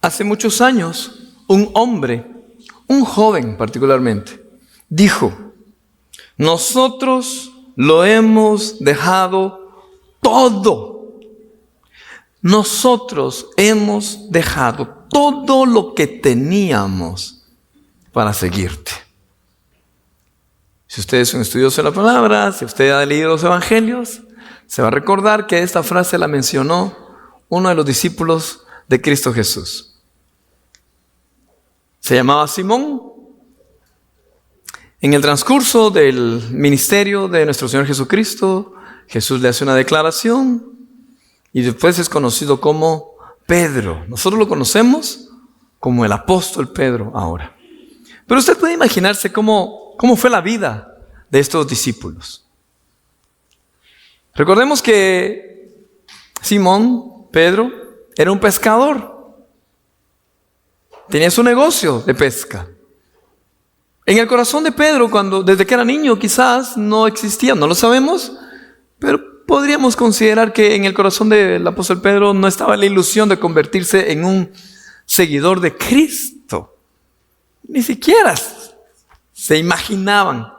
Hace muchos años, un hombre, un joven particularmente, dijo: nosotros lo hemos dejado todo. Nosotros hemos dejado todo lo que teníamos para seguirte. Si usted es un estudioso de la palabra, si usted ha leído los evangelios, se va a recordar que esta frase la mencionó uno de los discípulos de Cristo Jesús. Se llamaba Simón. En el transcurso del ministerio de nuestro Señor Jesucristo, Jesús le hace una declaración y después es conocido como Pedro. Nosotros lo conocemos como el apóstol Pedro ahora. Pero usted puede imaginarse cómo fue la vida de estos discípulos. Recordemos que Simón, Pedro, era un pescador. Tenía su negocio de pesca. En el corazón de Pedro, desde que era niño, quizás no existía, no lo sabemos, pero podríamos considerar que en el corazón del apóstol Pedro no estaba la ilusión de convertirse en un seguidor de Cristo. Ni siquiera se imaginaban.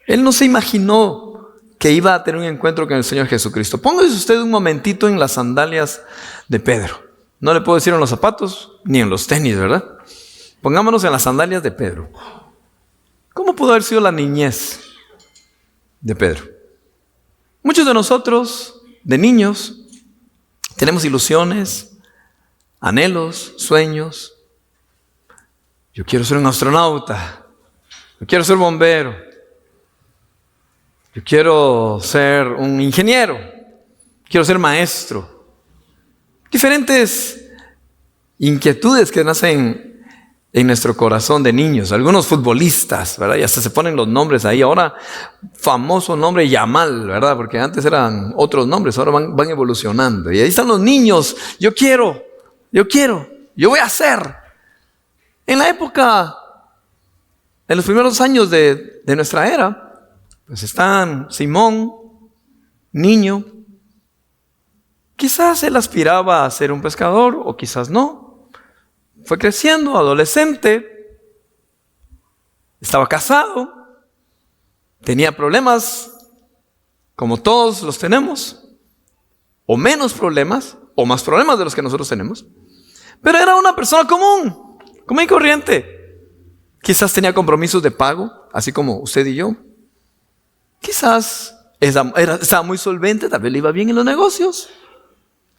Él no se imaginó que iba a tener un encuentro con el Señor Jesucristo. Póngase usted un momentito en las sandalias de Pedro. No le puedo decir en los zapatos ni en los tenis, ¿verdad? Pongámonos en las sandalias de Pedro. ¿Cómo pudo haber sido la niñez de Pedro? Muchos de nosotros, de niños, tenemos ilusiones, anhelos, sueños. Yo quiero ser un astronauta. Yo quiero ser bombero. Yo quiero ser un ingeniero. Quiero ser maestro. Diferentes inquietudes que nacen en nuestro corazón de niños. Algunos futbolistas, ¿verdad? Y hasta se ponen los nombres ahí. Ahora, famoso nombre Yamal, ¿verdad? Porque antes eran otros nombres, ahora van evolucionando. Y ahí están los niños. Yo quiero, yo voy a hacer. En la época, en los primeros años de nuestra era, pues están Simón, niño. Quizás él aspiraba a ser un pescador o quizás no. Fue creciendo, adolescente, estaba casado, tenía problemas, como todos los tenemos, o menos problemas, o más problemas de los que nosotros tenemos. Pero era una persona común y corriente. Quizás tenía compromisos de pago, así como usted y yo. Quizás estaba muy solvente, tal vez le iba bien en los negocios.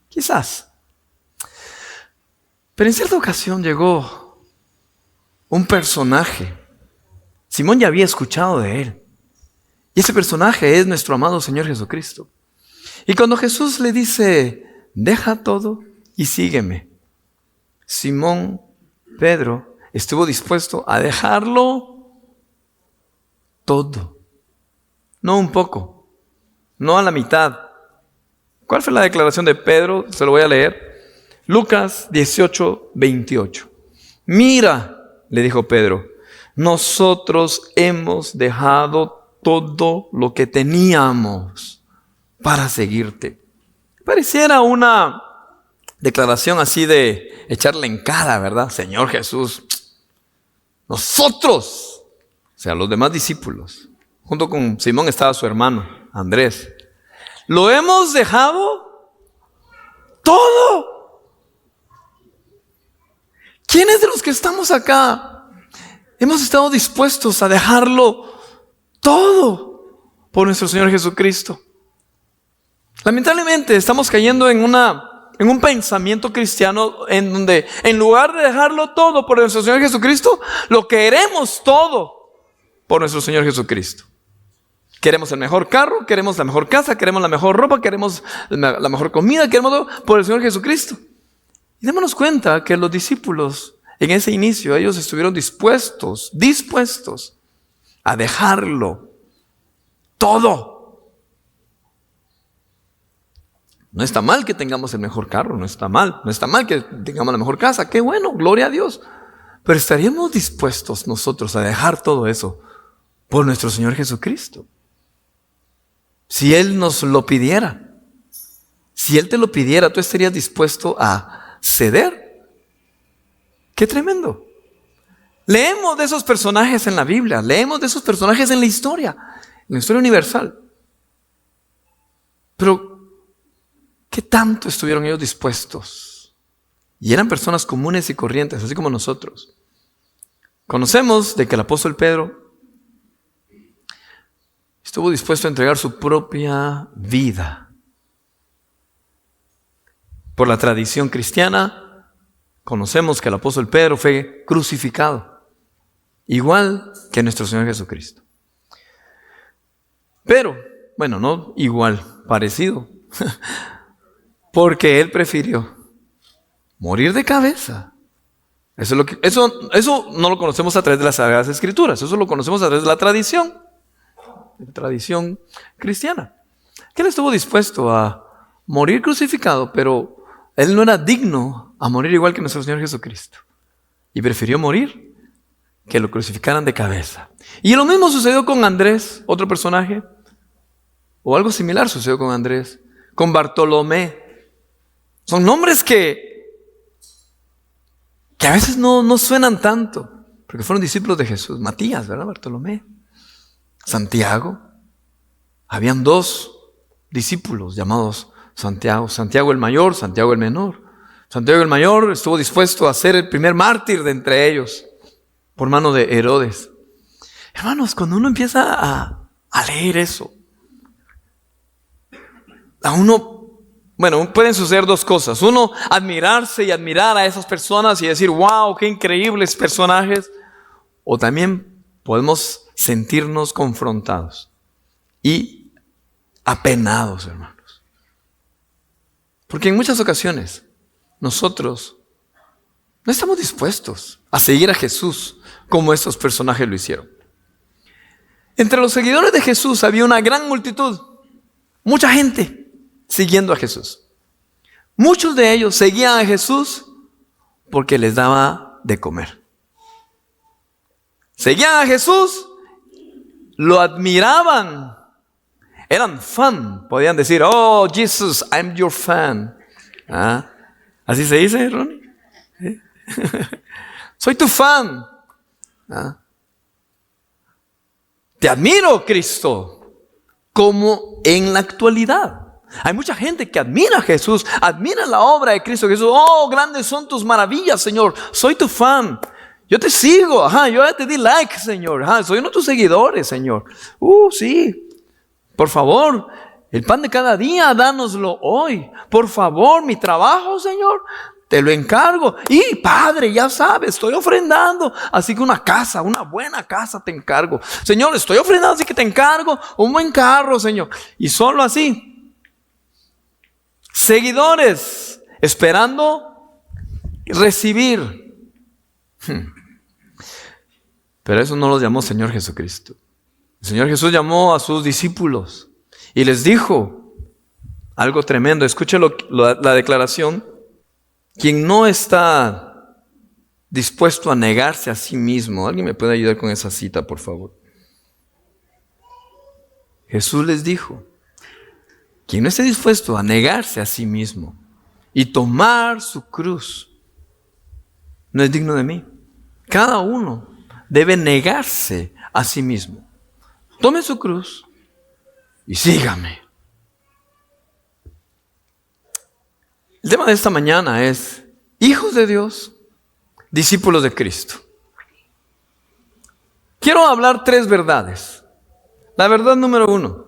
Quizás. Pero en cierta ocasión llegó un personaje. Simón ya había escuchado de él. Y ese personaje es nuestro amado Señor Jesucristo. Y cuando Jesús le dice, deja todo y sígueme, Simón, Pedro, estuvo dispuesto a dejarlo todo. No un poco, no a la mitad. ¿Cuál fue la declaración de Pedro? Se lo voy a leer. Lucas 18:28. Mira, le dijo Pedro, nosotros hemos dejado todo lo que teníamos para seguirte. Pareciera una declaración así de echarle en cara, ¿verdad? Señor Jesús, nosotros, o sea, los demás discípulos, junto con Simón estaba su hermano, Andrés, lo hemos dejado todo. ¿Quiénes de los que estamos acá hemos estado dispuestos a dejarlo todo por nuestro Señor Jesucristo? Lamentablemente estamos cayendo en un pensamiento cristiano en donde en lugar de dejarlo todo por nuestro Señor Jesucristo, lo queremos todo por nuestro Señor Jesucristo. Queremos el mejor carro, queremos la mejor casa, queremos la mejor ropa, queremos la mejor comida, queremos todo por el Señor Jesucristo. Y démonos cuenta que los discípulos en ese inicio, ellos estuvieron dispuestos a dejarlo todo. No está mal que tengamos el mejor carro, no está mal que tengamos la mejor casa, qué bueno, gloria a Dios. Pero ¿estaríamos dispuestos nosotros a dejar todo eso por nuestro Señor Jesucristo? Si Él nos lo pidiera, si Él te lo pidiera, ¿tú estarías dispuesto a ceder? ¡Qué tremendo! Leemos de esos personajes en la Biblia, leemos de esos personajes en la historia universal. Pero, ¿qué tanto estuvieron ellos dispuestos? Y eran personas comunes y corrientes, así como nosotros. Conocemos de que el apóstol Pedro estuvo dispuesto a entregar su propia vida. Por la tradición cristiana, conocemos que el apóstol Pedro fue crucificado, igual que nuestro Señor Jesucristo. Pero, bueno, no igual, parecido, porque él prefirió morir de cabeza. Eso no lo conocemos a través de las Sagradas Escrituras, eso lo conocemos a través de la tradición cristiana. Que él estuvo dispuesto a morir crucificado, pero él no era digno a morir igual que nuestro Señor Jesucristo. Y prefirió morir que lo crucificaran de cabeza. Y lo mismo sucedió con Andrés, otro personaje. O algo similar sucedió con Andrés, con Bartolomé. Son nombres que a veces no suenan tanto, porque fueron discípulos de Jesús. Matías, ¿verdad? Bartolomé. Santiago. Habían dos discípulos llamados Santiago. Santiago el mayor, Santiago el menor. Santiago el mayor estuvo dispuesto a ser el primer mártir de entre ellos, por mano de Herodes. Hermanos, cuando uno empieza a leer eso, a uno, pueden suceder dos cosas. Uno, admirarse y admirar a esas personas y decir, wow, qué increíbles personajes. O también podemos sentirnos confrontados y apenados, hermanos. Porque en muchas ocasiones nosotros no estamos dispuestos a seguir a Jesús como estos personajes lo hicieron. Entre los seguidores de Jesús había una gran multitud, mucha gente siguiendo a Jesús. Muchos de ellos seguían a Jesús porque les daba de comer. Seguían a Jesús, lo admiraban, eran fan, podían decir, oh Jesus, I'm your fan. ¿Ah? ¿Así se dice, Ronnie? ¿Sí? Soy tu fan. ¿Ah? Te admiro, Cristo, como en la actualidad. Hay mucha gente que admira a Jesús, admira la obra de Cristo Jesús. Oh, grandes son tus maravillas, Señor. Soy tu fan. Yo te sigo. Yo ya te di like, Señor. Soy uno de tus seguidores, Señor. Sí. Por favor, el pan de cada día, dánoslo hoy. Por favor, mi trabajo, Señor, te lo encargo. Y Padre, ya sabes, estoy ofrendando. Así que una casa, una buena casa te encargo. Señor, estoy ofrendando, así que te encargo un buen carro, Señor. Y solo así. Seguidores esperando recibir. Pero eso no los llamó Señor Jesucristo. El Señor Jesús llamó a sus discípulos y les dijo algo tremendo. Escuchen la declaración. Quien no está dispuesto a negarse a sí mismo. ¿Alguien me puede ayudar con esa cita, por favor? Jesús les dijo, quien no esté dispuesto a negarse a sí mismo y tomar su cruz, no es digno de mí. Cada uno debe negarse a sí mismo. Tome su cruz y sígame. El tema de esta mañana es hijos de Dios, discípulos de Cristo. Quiero hablar 3 verdades. La verdad número 1.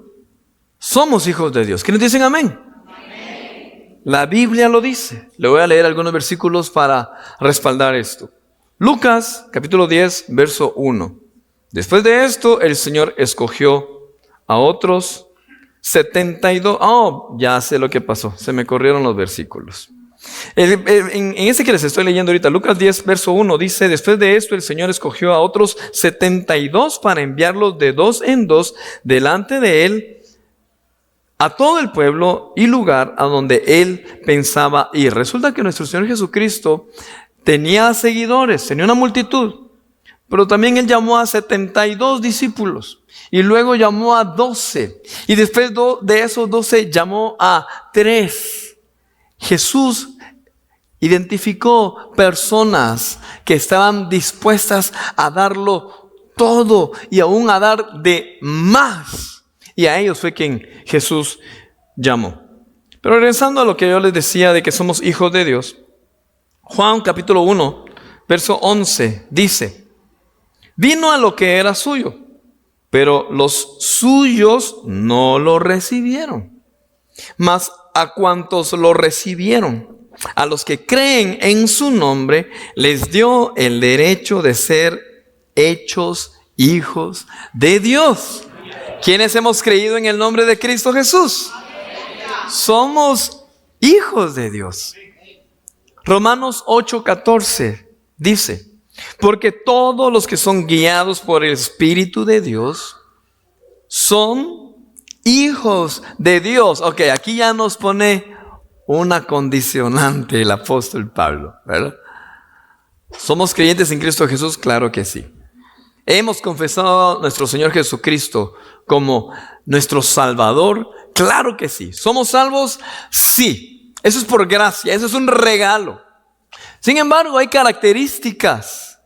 Somos hijos de Dios. ¿Quiénes dicen amén? Amén. La Biblia lo dice. Le voy a leer algunos versículos para respaldar esto. Lucas, capítulo 10, verso 1. Después de esto, el Señor escogió a otros 72. Ya sé lo que pasó. Se me corrieron los versículos. En ese que les estoy leyendo ahorita, Lucas 10, verso 1, dice, después de esto el Señor escogió a otros 72 para enviarlos de 2 en 2 delante de Él a todo el pueblo y lugar a donde Él pensaba ir. Resulta que nuestro Señor Jesucristo tenía seguidores, tenía una multitud, pero también Él llamó a 72 discípulos y luego llamó a 12 y después de esos 12 llamó a 3. Jesús identificó personas que estaban dispuestas a darlo todo y aún a dar de más. Y a ellos fue quien Jesús llamó. Pero regresando a lo que yo les decía de que somos hijos de Dios, Juan capítulo 1, verso 11 dice: vino a lo que era suyo, pero los suyos no lo recibieron. Mas a cuantos lo recibieron, a los que creen en su nombre, les dio el derecho de ser hechos hijos de Dios. ¿Quiénes hemos creído en el nombre de Cristo Jesús? Somos hijos de Dios. Romanos 8:14 dice: porque todos los que son guiados por el Espíritu de Dios son hijos de Dios. Ok, aquí ya nos pone una condicionante el apóstol Pablo, ¿verdad? ¿Somos creyentes en Cristo Jesús? Claro que sí. ¿Hemos confesado a nuestro Señor Jesucristo como nuestro Salvador? Claro que sí. ¿Somos salvos? Sí. Eso es por gracia, eso es un regalo. Sin embargo, hay características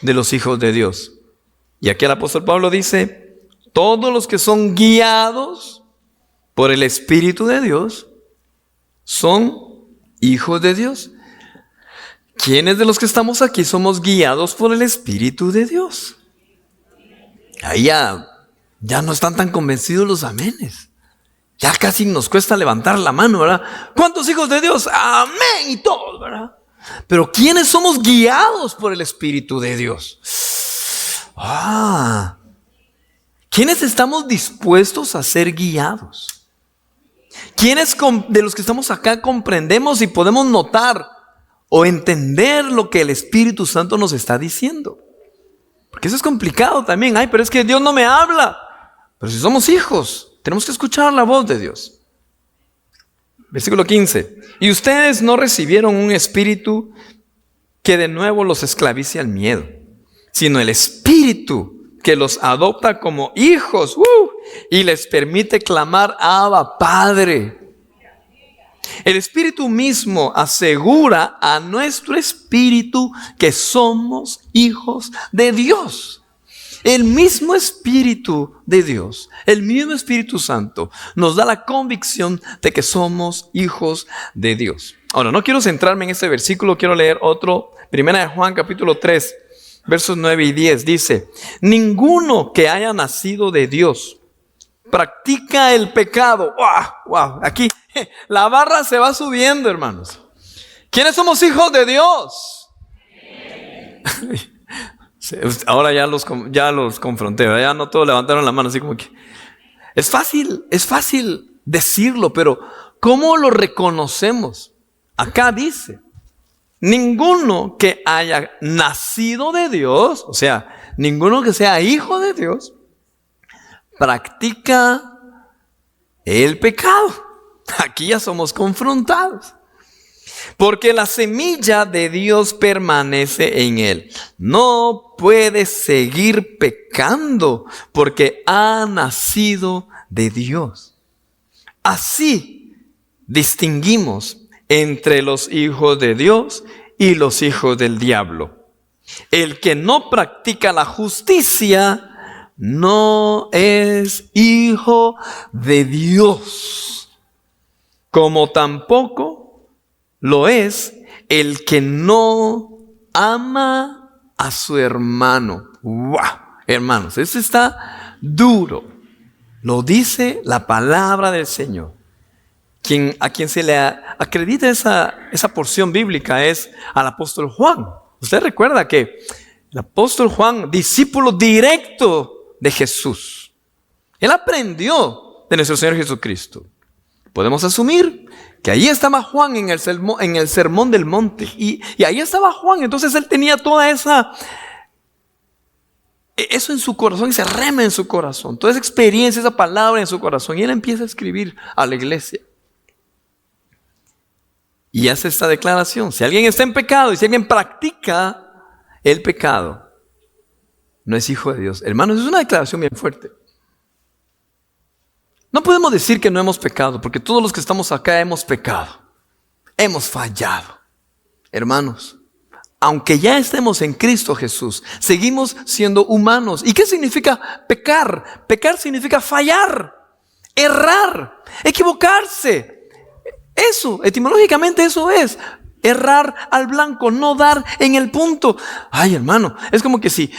de los hijos de Dios. Y aquí el apóstol Pablo dice: todos los que son guiados por el Espíritu de Dios son hijos de Dios. ¿Quiénes de los que estamos aquí somos guiados por el Espíritu de Dios? Ahí ya no están tan convencidos los amenes. Ya casi nos cuesta levantar la mano, ¿verdad? ¿Cuántos hijos de Dios? Amén y todos, ¿verdad? Pero ¿quiénes somos guiados por el Espíritu de Dios? ¿Quiénes estamos dispuestos a ser guiados? ¿Quiénes de los que estamos acá comprendemos y podemos notar o entender lo que el Espíritu Santo nos está diciendo? Porque eso es complicado también. Ay, pero es que Dios no me habla. Pero si somos hijos, tenemos que escuchar la voz de Dios. Versículo 15. Y ustedes no recibieron un espíritu que de nuevo los esclavice al miedo, sino el Espíritu que los adopta como hijos y les permite clamar: Abba, Padre. El Espíritu mismo asegura a nuestro espíritu que somos hijos de Dios. El mismo Espíritu de Dios, el mismo Espíritu Santo, nos da la convicción de que somos hijos de Dios. Ahora, no quiero centrarme en este versículo, quiero leer otro. Primera de Juan capítulo 3, versos 9 y 10 dice: ninguno que haya nacido de Dios practica el pecado. ¡Wow! Aquí la barra se va subiendo, hermanos. ¿Quiénes somos hijos de Dios? Ahora ya los confronté, ¿verdad? Ya no todos levantaron la mano así como que... Es fácil decirlo, pero ¿cómo lo reconocemos? Acá dice: ninguno que haya nacido de Dios, o sea, ninguno que sea hijo de Dios, practica el pecado. Aquí ya somos confrontados. Porque la semilla de Dios permanece en él. No puede seguir pecando porque ha nacido de Dios. Así distinguimos entre los hijos de Dios y los hijos del diablo. El que no practica la justicia no es hijo de Dios, como tampoco lo es el que no ama a su hermano. ¡Wow! Hermanos, eso está duro. Lo dice la palabra del Señor. A quien se le acredita esa porción bíblica es al apóstol Juan. Usted recuerda que el apóstol Juan, discípulo directo de Jesús, él aprendió de nuestro Señor Jesucristo. Podemos asumir que ahí estaba Juan en el sermón del monte. Y ahí estaba Juan. Entonces él tenía toda eso en su corazón, ese rema en su corazón, toda esa experiencia, esa palabra en su corazón. Y él empieza a escribir a la iglesia. Y hace esta declaración: si alguien está en pecado y si alguien practica el pecado, no es hijo de Dios. Hermanos, es una declaración bien fuerte. No podemos decir que no hemos pecado, porque todos los que estamos acá hemos pecado. hemos fallado. Hermanos, aunque ya estemos en Cristo Jesús, seguimos siendo humanos. ¿Y qué significa pecar? Pecar significa fallar, errar, equivocarse. Eso, etimológicamente eso es. Errar al blanco, no dar en el punto. Ay, hermano, es como que si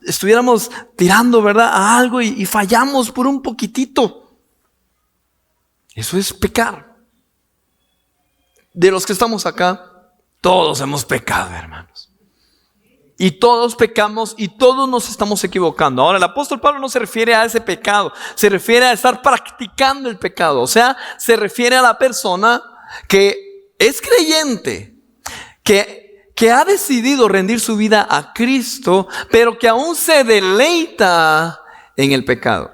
estuviéramos tirando, ¿verdad?, a algo y fallamos por un poquitito. Eso es pecar. De los que estamos acá, todos hemos pecado, hermanos. Y todos pecamos y todos nos estamos equivocando. Ahora, el apóstol Pablo no se refiere a ese pecado, se refiere a estar practicando el pecado. O sea, se refiere a la persona que es creyente, que ha decidido rendir su vida a Cristo, pero que aún se deleita en el pecado.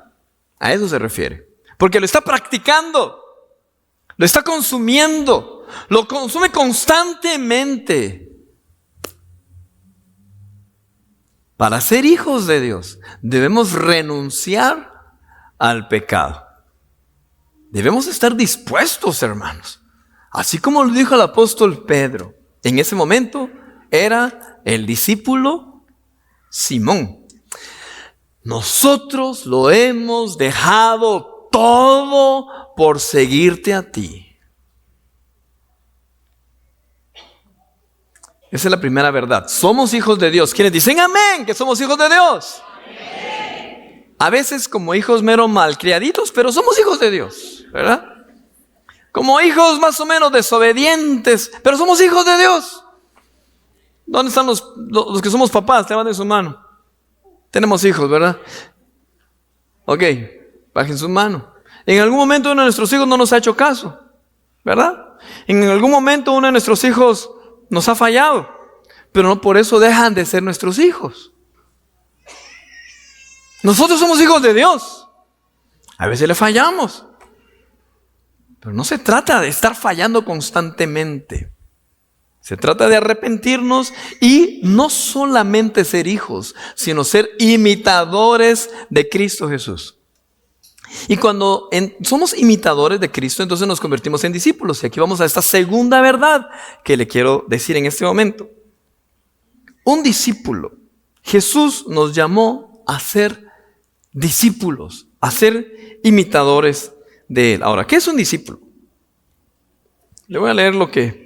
A eso se refiere. Porque lo está practicando, lo está consumiendo, lo consume constantemente. Para ser hijos de Dios, debemos renunciar al pecado. Debemos estar dispuestos, hermanos. Así como lo dijo el apóstol Pedro. En ese momento era el discípulo Simón. Nosotros lo hemos dejado todo por seguirte a ti. Esa es la primera verdad. Somos hijos de Dios. ¿Quiénes dicen amén? Que somos hijos de Dios. Amén. A veces como hijos mero malcriaditos, pero somos hijos de Dios, ¿verdad? Como hijos más o menos desobedientes, pero somos hijos de Dios. ¿Dónde están los que somos papás? Levanten su mano. Tenemos hijos, ¿verdad? Ok, bajen su mano. En algún momento uno de nuestros hijos no nos ha hecho caso, ¿verdad? En algún momento uno de nuestros hijos nos ha fallado, pero no por eso dejan de ser nuestros hijos. Nosotros somos hijos de Dios. A veces le fallamos, pero no se trata de estar fallando constantemente. Se trata de arrepentirnos y no solamente ser hijos, sino ser imitadores de Cristo Jesús. Y cuando somos imitadores de Cristo, entonces nos convertimos en discípulos. Y aquí vamos a esta segunda verdad que le quiero decir en este momento. Un discípulo. Jesús nos llamó a ser discípulos, a ser imitadores de Él. Ahora, ¿qué es un discípulo? Le voy a leer lo que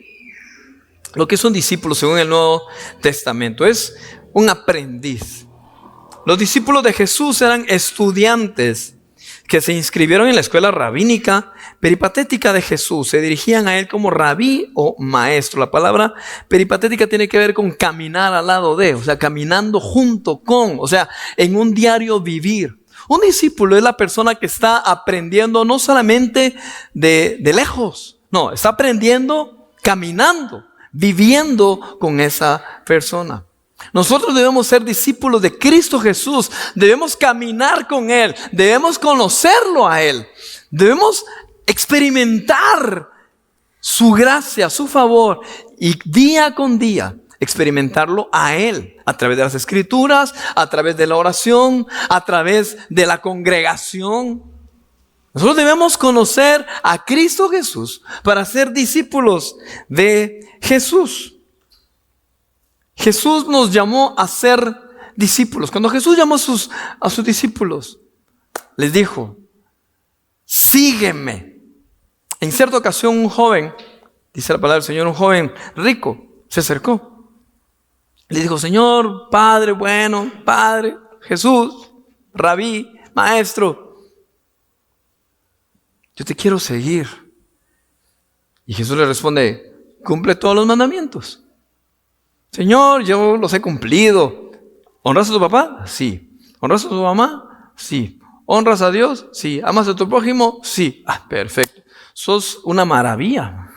es un discípulo según el Nuevo Testamento. Es un aprendiz. Los discípulos de Jesús eran estudiantes que se inscribieron en la escuela rabínica peripatética de Jesús. Se dirigían a Él como rabí o maestro. La palabra peripatética tiene que ver con caminar al lado de, o sea, caminando junto con, o sea, en un diario vivir. Un discípulo es la persona que está aprendiendo no solamente de lejos, no, está aprendiendo caminando, viviendo con esa persona. Nosotros debemos ser discípulos de Cristo Jesús, debemos caminar con Él, debemos conocerlo a Él, debemos experimentar su gracia, su favor y día con día experimentarlo a Él a través de las Escrituras, a través de la oración, a través de la congregación. Nosotros debemos conocer a Cristo Jesús para ser discípulos de Jesús. Jesús nos llamó a ser discípulos. Cuando Jesús llamó a sus discípulos, les dijo, sígueme. En cierta ocasión un joven, dice la palabra del Señor, un joven rico, se acercó. Le dijo, Señor, Padre bueno, Padre, Jesús, Rabí, Maestro, yo te quiero seguir. Y Jesús le responde, cumple todos los mandamientos. Señor, yo los he cumplido. ¿Honras a tu papá? Sí. ¿Honras a tu mamá? Sí. ¿Honras a Dios? Sí. ¿Amas a tu prójimo? Sí. Ah, perfecto. Sos una maravilla.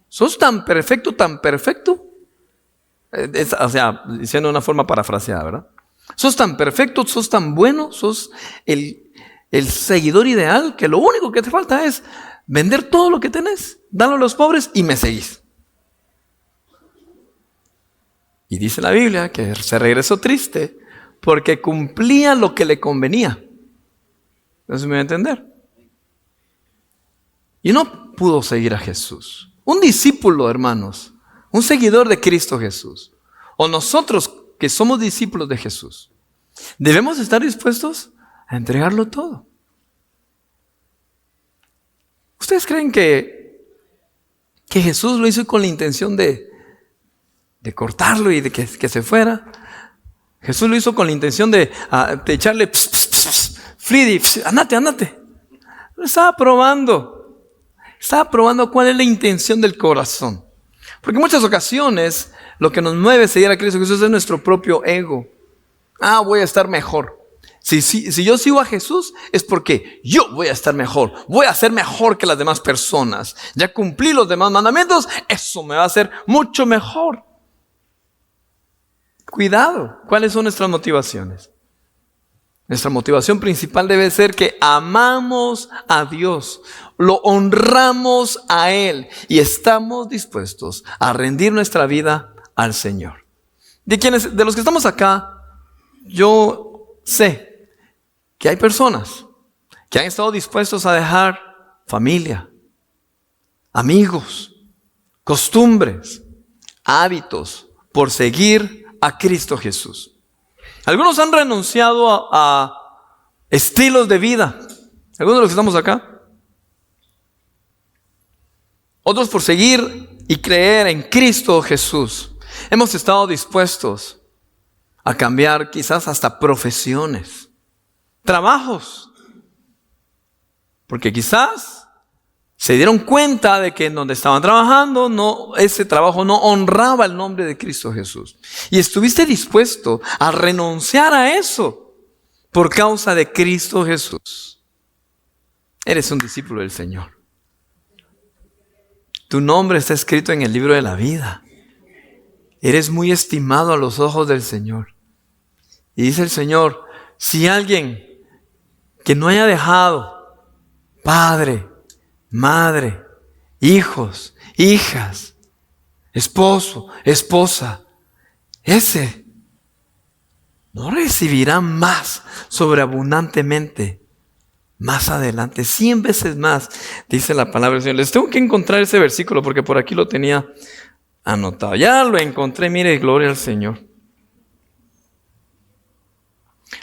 Sos tan perfecto, tan perfecto. O sea, diciendo de una forma parafraseada, ¿verdad? Sos tan perfecto, sos tan bueno, sos el seguidor ideal, que lo único que te falta es vender todo lo que tenés, darlo a los pobres y me seguís. Y dice la Biblia que se regresó triste porque cumplía lo que le convenía. ¿No se me va a entender? Y no pudo seguir a Jesús. Un discípulo, hermanos, un seguidor de Cristo Jesús, o nosotros que somos discípulos de Jesús, debemos estar dispuestos a entregarlo todo. ¿Ustedes creen que Jesús lo hizo con la intención de cortarlo y de que se fuera? Jesús lo hizo con la intención de echarle Fridi, andate. Estaba probando cuál es la intención del corazón. Porque en muchas ocasiones lo que nos mueve a seguir a Cristo Jesús es nuestro propio ego. Voy a estar mejor. Si yo sigo a Jesús es porque yo voy a estar mejor. Voy a ser mejor que las demás personas. Ya cumplí los demás mandamientos, eso me va a hacer mucho mejor. Cuidado, ¿cuáles son nuestras motivaciones? Nuestra motivación principal debe ser que amamos a Dios, lo honramos a Él y estamos dispuestos a rendir nuestra vida al Señor. De los que estamos acá, yo sé que hay personas que han estado dispuestos a dejar familia, amigos, costumbres, hábitos, por seguir a Cristo Jesús. Algunos han renunciado a estilos de vida. Algunos de los que estamos acá. Otros por seguir y creer en Cristo Jesús. Hemos estado dispuestos a cambiar quizás hasta profesiones, trabajos. Porque quizás se dieron cuenta de que en donde estaban trabajando, ese trabajo no honraba el nombre de Cristo Jesús. Y estuviste dispuesto a renunciar a eso por causa de Cristo Jesús. Eres un discípulo del Señor. Tu nombre está escrito en el libro de la vida. Eres muy estimado a los ojos del Señor. Y dice el Señor, si alguien que no haya dejado padre, madre, hijos, hijas, esposo, esposa, ese no recibirá más sobreabundantemente más adelante, 100 veces más, dice la palabra del Señor. Les tengo que encontrar ese versículo porque por aquí lo tenía anotado. Ya lo encontré, mire, gloria al Señor.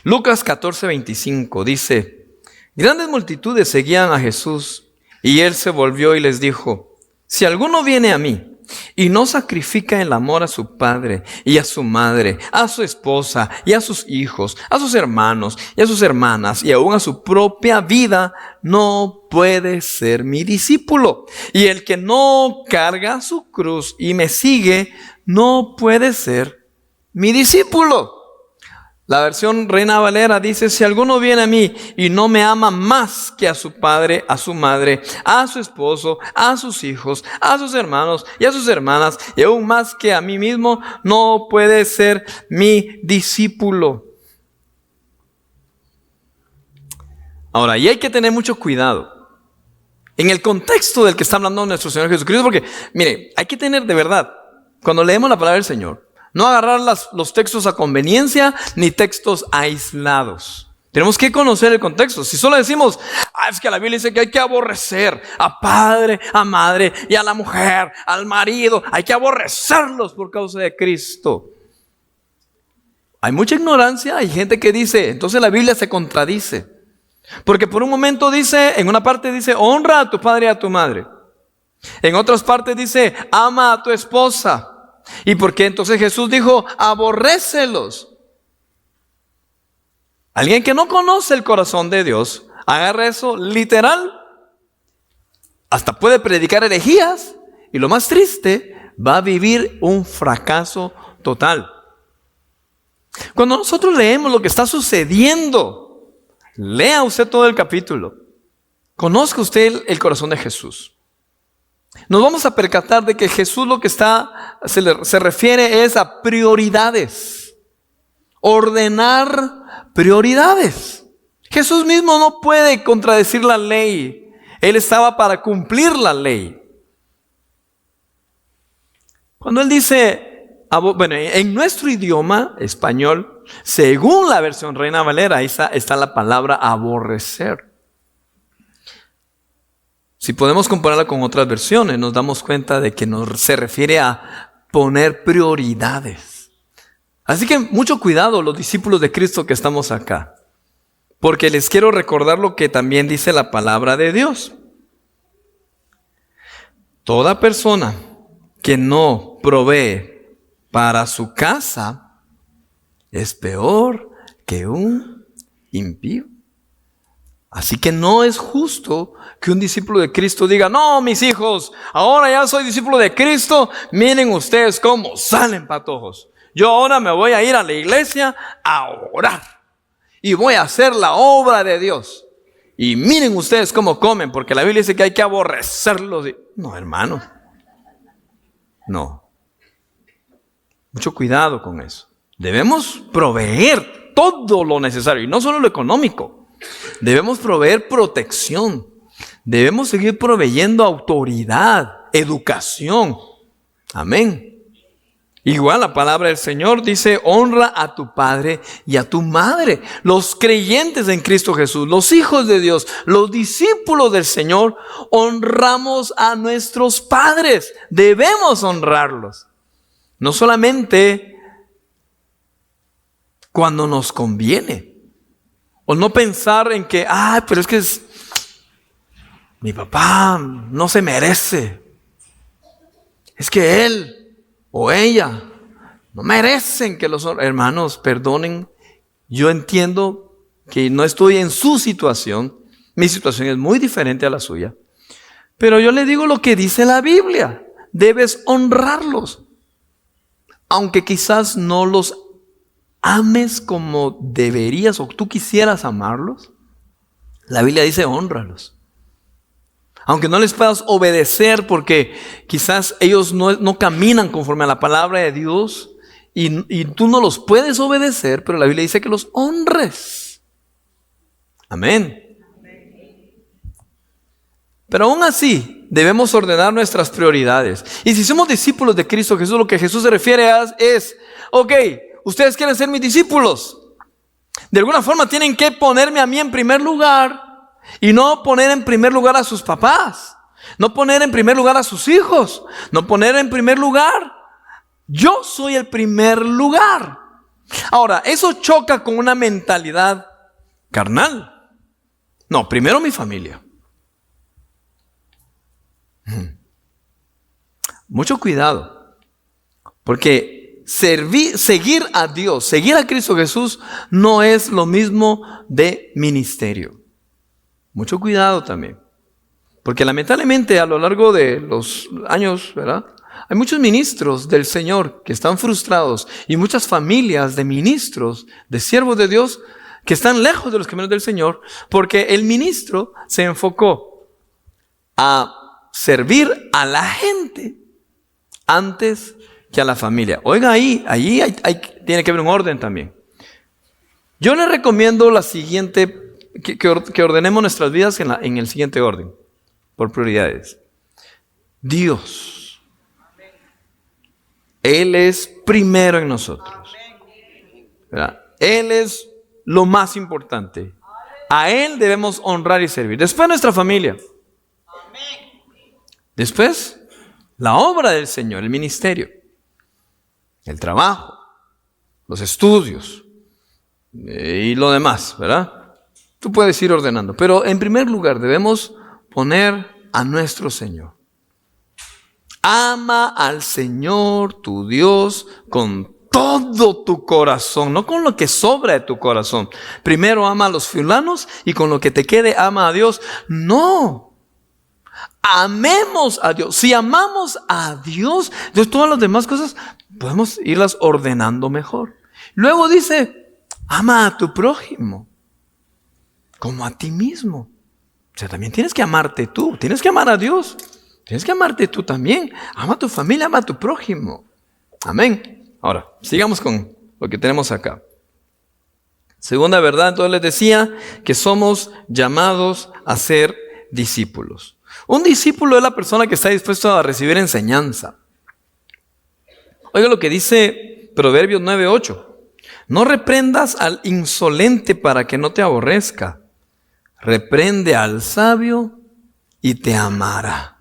Lucas 14:25 dice: grandes multitudes seguían a Jesús. Y Él se volvió y les dijo: si alguno viene a mí y no sacrifica el amor a su padre y a su madre, a su esposa y a sus hijos, a sus hermanos y a sus hermanas y aún a su propia vida, no puede ser mi discípulo. Y el que no carga su cruz y me sigue, no puede ser mi discípulo. La versión Reina Valera dice: si alguno viene a mí y no me ama más que a su padre, a su madre, a su esposo, a sus hijos, a sus hermanos y a sus hermanas, y aún más que a mí mismo, no puede ser mi discípulo. Ahora, y hay que tener mucho cuidado en el contexto del que está hablando nuestro Señor Jesucristo, porque, mire, hay que tener de verdad, cuando leemos la palabra del Señor, no agarrar los textos a conveniencia ni textos aislados. Tenemos que conocer el contexto. Si solo decimos, es que la Biblia dice que hay que aborrecer a padre, a madre y a la mujer, al marido. Hay que aborrecerlos por causa de Cristo. Hay mucha ignorancia. Hay gente que dice, entonces la Biblia se contradice. Porque por un momento dice, en una parte dice, honra a tu padre y a tu madre. En otras partes dice, ama a tu esposa. ¿Y por qué entonces Jesús dijo, aborrécelos? Alguien que no conoce el corazón de Dios, agarra eso literal, hasta puede predicar herejías, y lo más triste, va a vivir un fracaso total. Cuando nosotros leemos lo que está sucediendo, lea usted todo el capítulo, conozca usted el corazón de Jesús. Nos vamos a percatar de que Jesús lo que se refiere es a prioridades. Ordenar prioridades. Jesús mismo no puede contradecir la ley. Él estaba para cumplir la ley. Cuando Él dice, en nuestro idioma español, según la versión Reina Valera, ahí está la palabra aborrecer. Si podemos compararla con otras versiones, nos damos cuenta de que se refiere a poner prioridades. Así que mucho cuidado los discípulos de Cristo que estamos acá, porque les quiero recordar lo que también dice la palabra de Dios. Toda persona que no provee para su casa es peor que un impío. Así que no es justo que un discípulo de Cristo diga: no, mis hijos, ahora ya soy discípulo de Cristo, miren ustedes cómo salen patojos. Yo ahora me voy a ir a la iglesia a orar y voy a hacer la obra de Dios. Y miren ustedes cómo comen, porque la Biblia dice que hay que aborrecerlos. No, hermano. No. Mucho cuidado con eso. Debemos proveer todo lo necesario, y no solo lo económico. Debemos proveer protección. Debemos seguir proveyendo autoridad, educación. Amén. Igual la palabra del Señor dice: honra a tu padre y a tu madre. Los creyentes en Cristo Jesús, los hijos de Dios, los discípulos del Señor, honramos a nuestros padres. Debemos honrarlos. No solamente cuando nos conviene. O no pensar en que, pero es que mi papá no se merece. Es que él o ella no merecen que los hermanos perdonen. Yo entiendo que no estoy en su situación. Mi situación es muy diferente a la suya. Pero yo le digo lo que dice la Biblia. Debes honrarlos. Aunque quizás no los ames como deberías o tú quisieras amarlos, la Biblia dice: hónralos. Aunque no les puedas obedecer porque quizás ellos no caminan conforme a la palabra de Dios y tú no los puedes obedecer, pero la Biblia dice que los honres. Amén. Pero aún así debemos ordenar nuestras prioridades. Y si somos discípulos de Cristo Jesús, lo que Jesús se refiere es: ok, ustedes quieren ser mis discípulos. De alguna forma tienen que ponerme a mí en primer lugar y no poner en primer lugar a sus papás. No poner en primer lugar a sus hijos. No poner en primer lugar. Yo soy el primer lugar. Ahora, eso choca con una mentalidad carnal. No, primero mi familia. Mucho cuidado. Porque seguir a Dios, seguir a Cristo Jesús no es lo mismo de ministerio. Mucho cuidado también. Porque lamentablemente a lo largo de los años, ¿verdad?, hay muchos ministros del Señor que están frustrados y muchas familias de ministros, de siervos de Dios que están lejos de los caminos del Señor porque el ministro se enfocó a servir a la gente antes que a la familia. Oiga, ahí tiene que haber un orden también. Yo les recomiendo la siguiente, que ordenemos nuestras vidas en el siguiente orden, por prioridades. Dios. Él es primero en nosotros. ¿Verdad? Él es lo más importante. A Él debemos honrar y servir. Después nuestra familia. Después la obra del Señor, el ministerio. El trabajo, los estudios y lo demás, ¿verdad? Tú puedes ir ordenando, pero en primer lugar debemos poner a nuestro Señor. Ama al Señor tu Dios con todo tu corazón, no con lo que sobra de tu corazón. Primero ama a los fulanos y con lo que te quede ama a Dios. No. Amemos a Dios. Si amamos a Dios, entonces todas las demás cosas podemos irlas ordenando mejor. Luego dice: ama a tu prójimo como a ti mismo. O sea, también tienes que amarte tú. Tienes que amar a Dios. Tienes que amarte tú también. Ama a tu familia, ama a tu prójimo. Amén. Ahora, sigamos con lo que tenemos acá. Segunda verdad, entonces les decía que somos llamados a ser discípulos. Un discípulo es la persona que está dispuesto a recibir enseñanza. Oiga lo que dice Proverbios 9:8. No reprendas al insolente para que no te aborrezca. Reprende al sabio y te amará.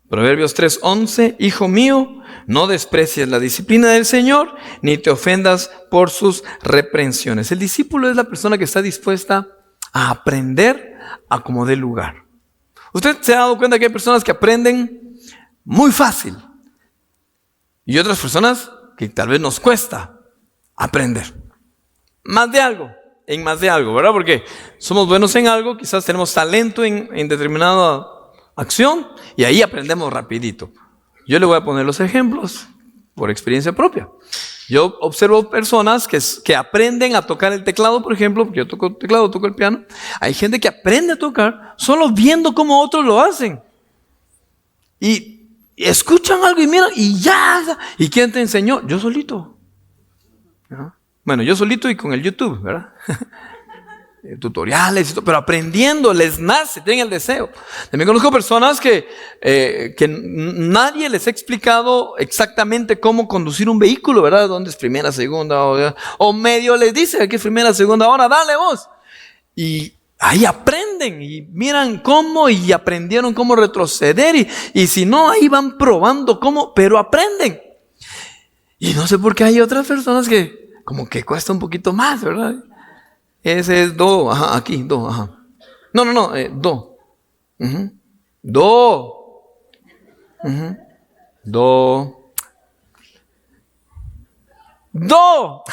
Proverbios 3:11, hijo mío, no desprecies la disciplina del Señor, ni te ofendas por sus reprensiones. El discípulo es la persona que está dispuesta a aprender a como dé lugar. Usted se ha dado cuenta que hay personas que aprenden muy fácil y otras personas que tal vez nos cuesta aprender. Más de algo, ¿verdad? Porque somos buenos en algo, quizás tenemos talento en determinada acción y ahí aprendemos rapidito. Yo le voy a poner los ejemplos por experiencia propia. Yo observo personas que aprenden a tocar el teclado, por ejemplo, porque yo toco teclado, toco el piano. Hay gente que aprende a tocar solo viendo cómo otros lo hacen. Y escuchan algo y miran y ya. ¿Y quién te enseñó? Yo solito. ¿Ah? Bueno, yo solito y con el YouTube, ¿verdad? Tutoriales y todo, pero aprendiendo, les nace, tienen el deseo. También conozco personas que nadie les ha explicado exactamente cómo conducir un vehículo, ¿verdad? ¿Dónde es primera, segunda? O medio les dice que es primera, segunda, ahora dale vos. Y ahí aprenden y miran cómo y aprendieron cómo retroceder y si no, ahí van probando cómo, pero aprenden. Y no sé por qué hay otras personas que como que cuesta un poquito más, ¿verdad? Ese es do, ajá, aquí, do, ajá. No, do. Uh-huh. Do. Uh-huh. Do. Do.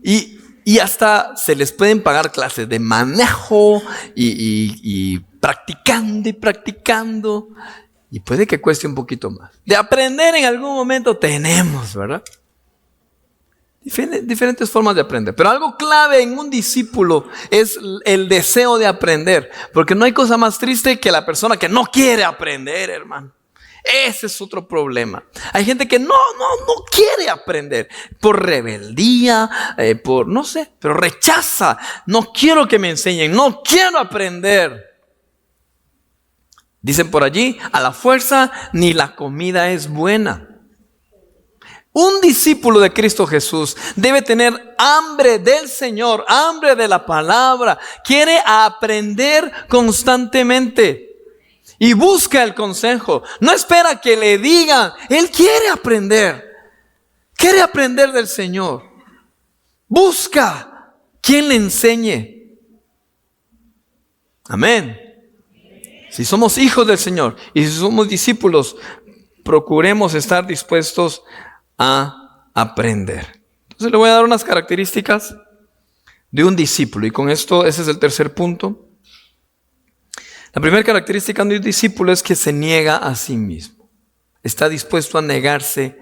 Y hasta se les pueden pagar clases de manejo y practicando y practicando. Y puede que cueste un poquito más. De aprender en algún momento tenemos, ¿verdad? Diferentes formas de aprender. Pero algo clave en un discípulo es el deseo de aprender. Porque no hay cosa más triste que la persona que no quiere aprender, hermano. Ese es otro problema. Hay gente que no quiere aprender. Por rebeldía, por no sé, pero rechaza. No quiero que me enseñen, no quiero aprender. Dicen por allí, a la fuerza ni la comida es buena. Un discípulo de Cristo Jesús debe tener hambre del Señor, hambre de la palabra. Quiere aprender constantemente y busca el consejo. No espera que le digan, él quiere aprender del Señor. Busca quien le enseñe. Amén. Si somos hijos del Señor y si somos discípulos, procuremos estar dispuestos a aprender. Entonces le voy a dar unas características de un discípulo y con esto ese es el tercer punto. La primera característica de un discípulo es que se niega a sí mismo. Está dispuesto a negarse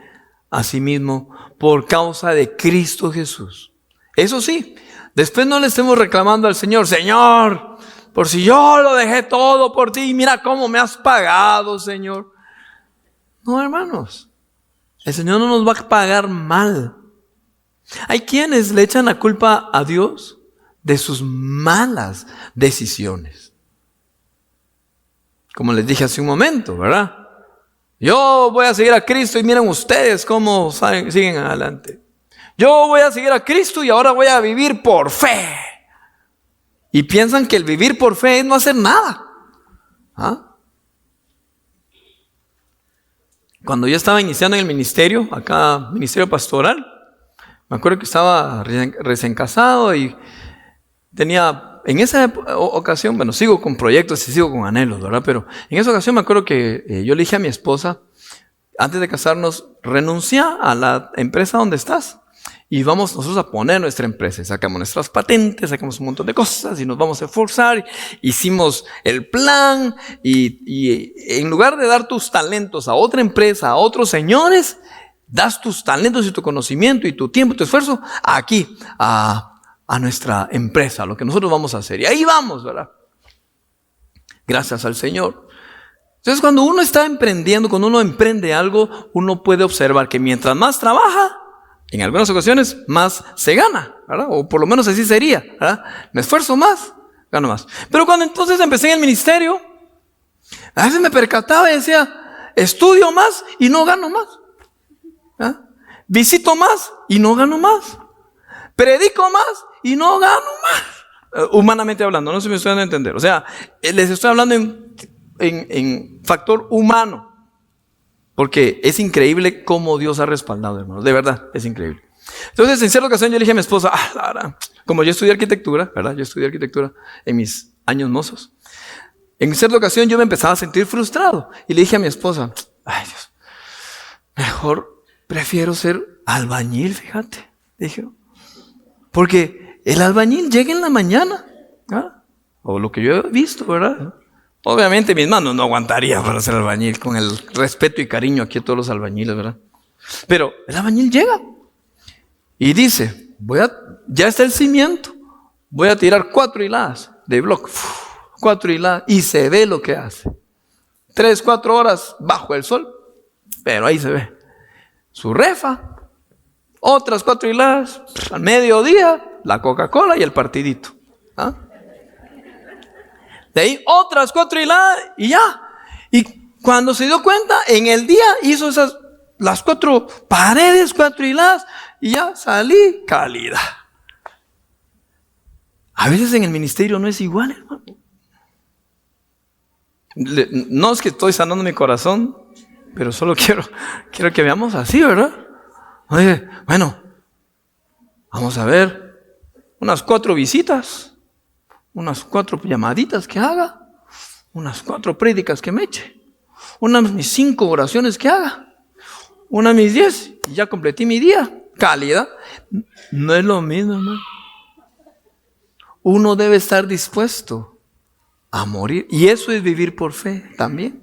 a sí mismo por causa de Cristo Jesús. Eso sí, después no le estemos reclamando al Señor, Señor, por si yo lo dejé todo por ti, mira cómo me has pagado, Señor. No, hermanos. El Señor no nos va a pagar mal. Hay quienes le echan la culpa a Dios de sus malas decisiones. Como les dije hace un momento, ¿verdad? Yo voy a seguir a Cristo y miren ustedes cómo siguen adelante. Yo voy a seguir a Cristo y ahora voy a vivir por fe. Y piensan que el vivir por fe es no hacer nada. ¿Ah? Cuando yo estaba iniciando en el ministerio, acá, ministerio pastoral, me acuerdo que estaba recién casado y tenía, en esa ocasión, bueno, sigo con proyectos y sigo con anhelos, ¿verdad? Pero en esa ocasión me acuerdo que yo le dije a mi esposa, antes de casarnos, renuncia a la empresa donde estás y vamos nosotros a poner nuestra empresa. Sacamos nuestras patentes, sacamos un montón de cosas y nos vamos a esforzar. Hicimos el plan y en lugar de dar tus talentos a otra empresa, a otros señores, das tus talentos y tu conocimiento y tu tiempo y tu esfuerzo aquí, a nuestra empresa, lo que nosotros vamos a hacer. Y ahí vamos, ¿verdad? Gracias al Señor. Entonces, cuando uno está emprendiendo, cuando uno emprende algo, uno puede observar que mientras más trabaja, en algunas ocasiones más se gana, ¿verdad? O por lo menos así sería, ¿verdad? Me esfuerzo más, gano más. Pero cuando entonces empecé en el ministerio, a veces me percataba y decía, estudio más y no gano más. ¿Ah? Visito más y no gano más. Predico más y no gano más. humanamente hablando, no se me estoy dando a entender. O sea, les estoy hablando en factor humano. Porque es increíble cómo Dios ha respaldado, hermanos. De verdad, es increíble. Entonces, en cierta ocasión yo le dije a mi esposa, Lara, como yo estudié arquitectura, ¿verdad? Yo estudié arquitectura en mis años mozos. En cierta ocasión yo me empezaba a sentir frustrado. Y le dije a mi esposa, ay Dios, mejor prefiero ser albañil, fíjate. Dije, porque el albañil llega en la mañana, ¿verdad? O lo que yo he visto, ¿verdad? Obviamente mis manos no aguantarían para ser albañil, con el respeto y cariño aquí a todos los albañiles, ¿verdad? Pero el albañil llega y dice, ya está el cimiento, voy a tirar 4 hiladas de bloque, 4 hiladas, y se ve lo que hace. 3, 4 horas bajo el sol, pero ahí se ve. Su refa, otras 4 hiladas, al mediodía, la Coca-Cola y el partidito. ¿Ah? De ahí otras 4 hiladas y ya. Y cuando se dio cuenta, en el día hizo las 4 paredes, 4 hiladas y ya salí calidad. A veces en el ministerio no es igual, hermano. No es que estoy sanando mi corazón, pero solo quiero que veamos así, ¿verdad? Oye, bueno, vamos a ver unas 4 visitas. Unas 4 llamaditas que haga, unas 4 prédicas que me eche, unas mis 5 oraciones que haga, unas mis 10, y ya completé mi día. Calidad. No es lo mismo, hermano. Uno debe estar dispuesto a morir, y eso es vivir por fe también.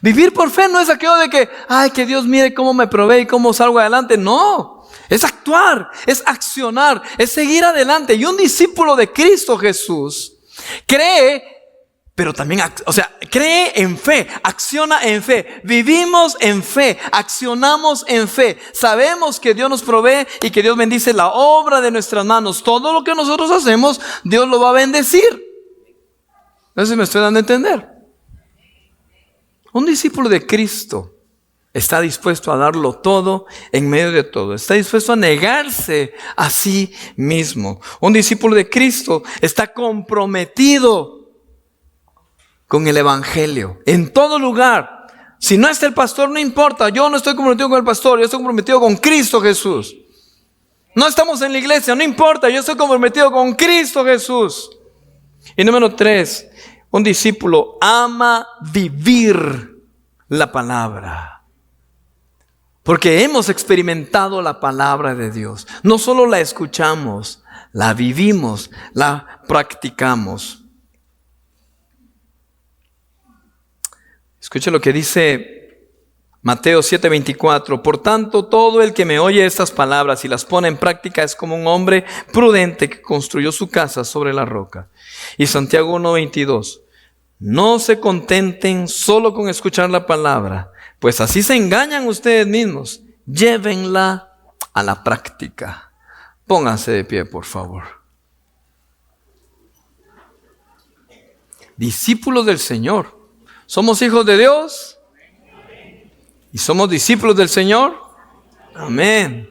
Vivir por fe no es aquello de que, ay, que Dios mire cómo me provee y cómo salgo adelante. No. Es actuar, es accionar, es seguir adelante. Y un discípulo de Cristo Jesús cree, pero también, cree en fe, acciona en fe. Vivimos en fe, accionamos en fe. Sabemos que Dios nos provee y que Dios bendice la obra de nuestras manos. Todo lo que nosotros hacemos, Dios lo va a bendecir. No sé si me estoy dando a entender. Un discípulo de Cristo está dispuesto a darlo todo en medio de todo. Está dispuesto a negarse a sí mismo. Un discípulo de Cristo está comprometido con el evangelio. En todo lugar. Si no está el pastor, no importa. Yo no estoy comprometido con el pastor. Yo estoy comprometido con Cristo Jesús. No estamos en la iglesia. No importa. Yo estoy comprometido con Cristo Jesús. Y número 3. Un discípulo ama vivir la palabra. Porque hemos experimentado la palabra de Dios. No solo la escuchamos, la vivimos, la practicamos. Escuche lo que dice Mateo 7:24. Por tanto, todo el que me oye estas palabras y las pone en práctica es como un hombre prudente que construyó su casa sobre la roca. Y Santiago 1:22. No se contenten solo con escuchar la palabra, pues así se engañan ustedes mismos. Llévenla a la práctica. Pónganse de pie, por favor. Discípulos del Señor. ¿Somos hijos de Dios? ¿Y somos discípulos del Señor? Amén.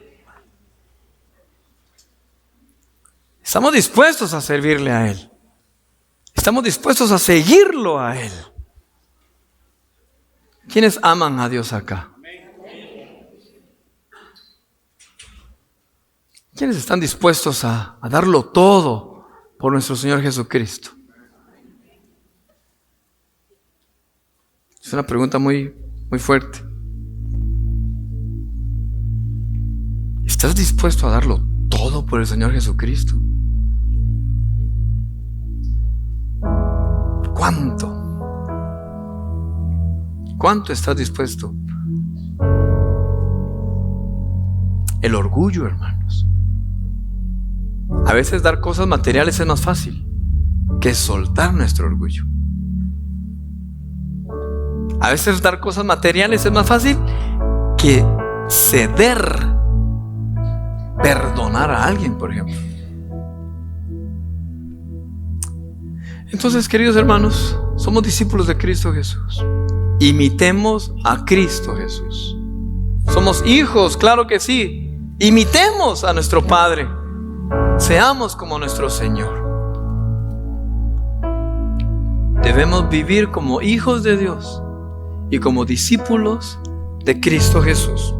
Estamos dispuestos a servirle a Él. Estamos dispuestos a seguirlo a Él. ¿Quiénes aman a Dios acá? ¿Quiénes están dispuestos a darlo todo por nuestro Señor Jesucristo? Es una pregunta muy fuerte. ¿Estás dispuesto a darlo todo por el Señor Jesucristo? ¿Cuánto? ¿Cuánto estás dispuesto? El orgullo, hermanos. A veces dar cosas materiales es más fácil que soltar nuestro orgullo. A veces dar cosas materiales es más fácil que ceder, perdonar a alguien, por ejemplo. Entonces, queridos hermanos, somos discípulos de Cristo Jesús. Imitemos a Cristo Jesús. Somos hijos, claro que sí. Imitemos a nuestro Padre. Seamos como nuestro Señor. debemos vivir como hijos de Dios y como discípulos de Cristo Jesús.